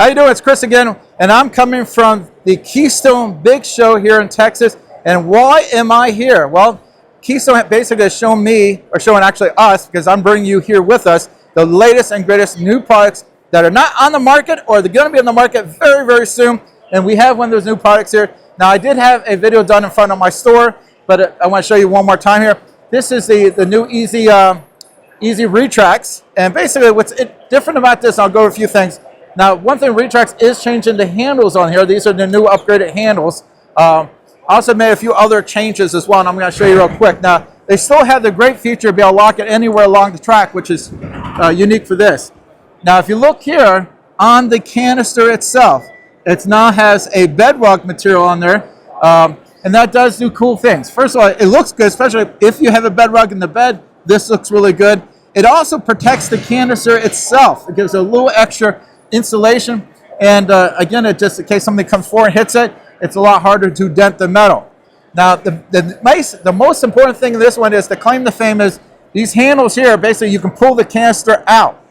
How you doing? It's Chris again, and I'm coming from the Keystone Big Show here in Texas. And why am I here? Well, Keystone basically has shown me, or showing actually us, because I'm bringing you here with us, the latest and greatest new products that are not on the market, or they're going to be on the market very, very soon. And we have one of those new products here. Now, I did have a video done in front of my store, but I want to show you one more time here. This is the new Easy Retrax, and basically what's different about this, I'll go over a few things. Now, one thing, Retrax is changing the handles on here. These are the new upgraded handles. I also made a few other changes as well, and I'm going to show you real quick. Now, they still have the great feature to be able to lock it anywhere along the track, which is unique for this. Now, if you look here on the canister itself, it now has a bedrock material on there, and that does do cool things. First of all, it looks good, especially if you have a bedrock in the bed. This looks really good. It also protects the canister itself. It gives a little extra insulation, and again, it just in case something comes forward and hits it, it's a lot harder to dent the metal. Now, the most important thing in this one is, the claim to fame is these handles here. Basically, you can pull the canister out.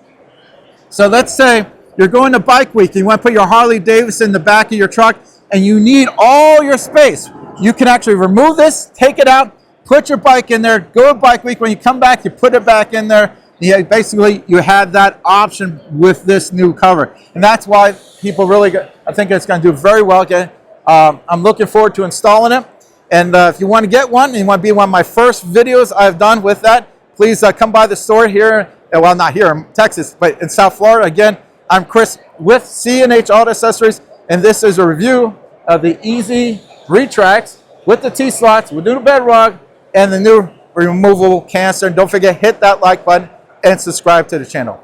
So let's say you're going to bike week, you want to put your Harley Davidson in the back of your truck, and you need all your space. You can actually remove this, take it out, put your bike in there, go to bike week. When you come back, you put it back in there. Basically, you have that option with this new cover. And that's why people really, I think it's going to do very well. Again, I'm looking forward to installing it. And if you want to get one, and you want to be one of my first videos I've done with that, please come by the store here. Well, not here in Texas, but in South Florida. Again, I'm Chris with C&H Auto Accessories, and this is a review of the Easy Retrax with the T-slots, with the new bedrock, and the new removable canister. And don't forget, hit that like button and subscribe to the channel.